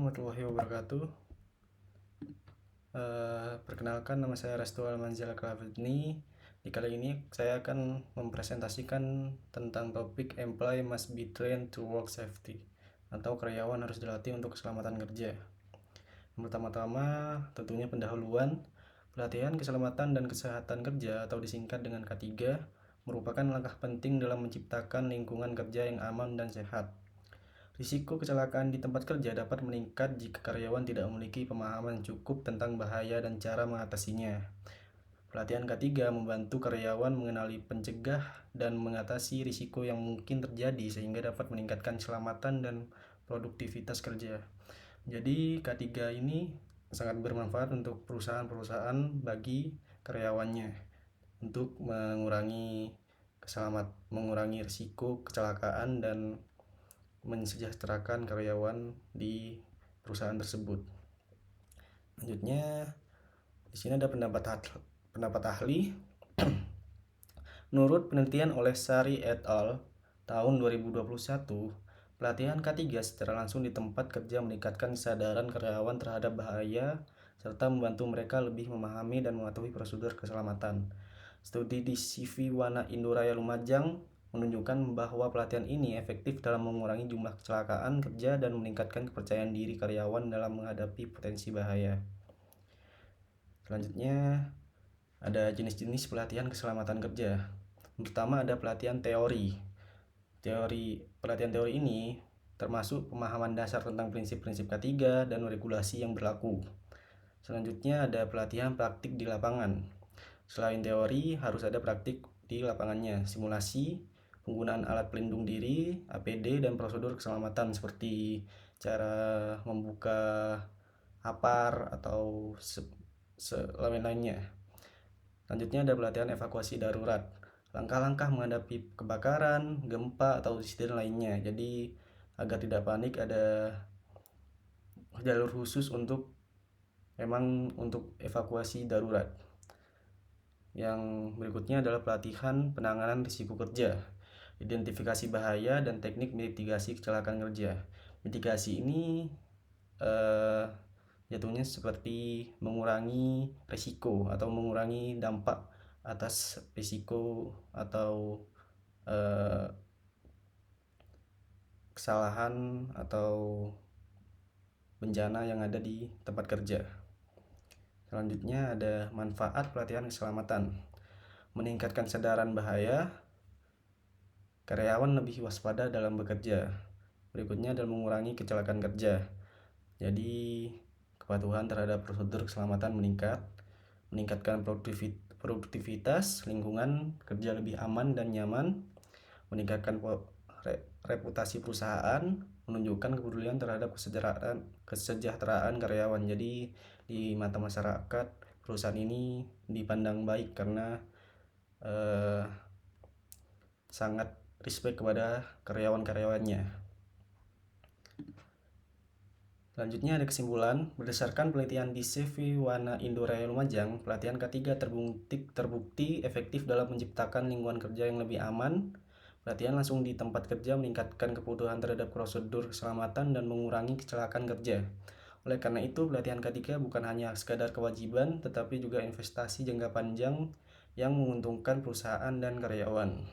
warahmatullahi wabarakatuh. Perkenalkan, nama saya Restu Almanzil Al-Khalafidni. Di kali ini saya akan mempresentasikan tentang topik Employee must be trained to work safety, atau karyawan harus dilatih untuk keselamatan kerja. Yang pertama-tama tentunya pendahuluan. Pelatihan keselamatan dan kesehatan kerja atau disingkat dengan K3 merupakan langkah penting dalam menciptakan lingkungan kerja yang aman dan sehat. Risiko kecelakaan di tempat kerja dapat meningkat jika karyawan tidak memiliki pemahaman cukup tentang bahaya dan cara mengatasinya. Pelatihan K3 membantu karyawan mengenali, pencegah, dan mengatasi risiko yang mungkin terjadi sehingga dapat meningkatkan keselamatan dan produktivitas kerja. Jadi K3 ini sangat bermanfaat untuk perusahaan-perusahaan bagi karyawannya untuk mengurangi risiko kecelakaan dan mensejahterakan karyawan di perusahaan tersebut. Selanjutnya, di sini ada pendapat ahli. Menurut penelitian oleh Sari et al. Tahun 2021, pelatihan K3 secara langsung di tempat kerja meningkatkan kesadaran karyawan terhadap bahaya serta membantu mereka lebih memahami dan mematuhi prosedur keselamatan. Studi di CV Wana Indoraya Lumajang menunjukkan bahwa pelatihan ini efektif dalam mengurangi jumlah kecelakaan kerja dan meningkatkan kepercayaan diri karyawan dalam menghadapi potensi bahaya. Selanjutnya, ada jenis-jenis pelatihan keselamatan kerja. Pertama, ada pelatihan teori. Pelatihan teori ini termasuk pemahaman dasar tentang prinsip-prinsip K3 dan regulasi yang berlaku. Selanjutnya, ada pelatihan praktik di lapangan. Selain teori, harus ada praktik di lapangannya, simulasi, penggunaan alat pelindung diri, APD, dan prosedur keselamatan seperti cara membuka apar atau lain-lainnya. Selanjutnya ada pelatihan evakuasi darurat, langkah-langkah menghadapi kebakaran, gempa, atau insiden lainnya. Jadi agar tidak panik, ada jalur khusus untuk evakuasi darurat. Yang berikutnya adalah pelatihan penanganan risiko kerja, identifikasi bahaya, dan teknik mitigasi kecelakaan kerja. Mitigasi ini jatuhnya seperti mengurangi risiko atau mengurangi dampak atas risiko atau kesalahan atau bencana yang ada di tempat kerja. Selanjutnya ada manfaat pelatihan keselamatan. Meningkatkan kesadaran bahaya, karyawan lebih waspada dalam bekerja. Berikutnya adalah mengurangi kecelakaan kerja. Jadi kepatuhan terhadap prosedur keselamatan meningkatkan produktivitas, lingkungan kerja lebih aman dan nyaman, meningkatkan reputasi perusahaan, menunjukkan kepedulian terhadap kesejahteraan karyawan. Jadi di mata masyarakat, perusahaan ini dipandang baik karena sangat respect kepada karyawan-karyawannya. Selanjutnya ada kesimpulan. Berdasarkan penelitian di CV Wana Indoraya Lumajang, pelatihan K3 terbukti efektif dalam menciptakan lingkungan kerja yang lebih aman. Pelatihan langsung di tempat kerja meningkatkan kepatuhan terhadap prosedur keselamatan dan mengurangi kecelakaan kerja. Oleh karena itu, pelatihan K3 bukan hanya sekadar kewajiban, tetapi juga investasi jangka panjang yang menguntungkan perusahaan dan karyawan.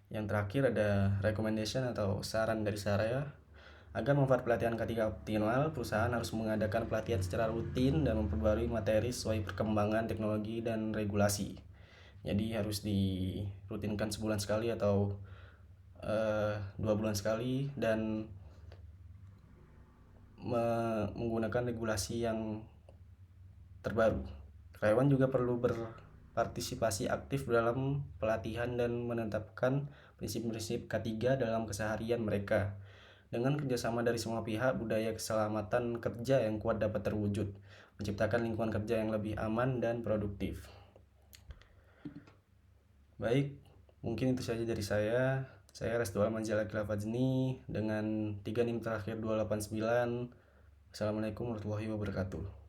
Yang terakhir ada recommendation atau saran dari saya. Agar manfaat pelatihan K3 optimal, perusahaan harus mengadakan pelatihan secara rutin dan memperbarui materi sesuai perkembangan teknologi dan regulasi. Jadi harus dirutinkan sebulan sekali atau 2 bulan sekali dan menggunakan regulasi yang terbaru. Karyawan juga perlu berpartisipasi aktif dalam pelatihan dan menetapkan prinsip-prinsip K3 dalam keseharian mereka. Dengan kerjasama dari semua pihak, budaya keselamatan kerja yang kuat dapat terwujud, menciptakan lingkungan kerja yang lebih aman dan produktif. Baik, mungkin itu saja dari saya. Saya Restu Almanzil Al-Khalafidni dengan 3 NIM terakhir 289. Assalamualaikum warahmatullahi wabarakatuh.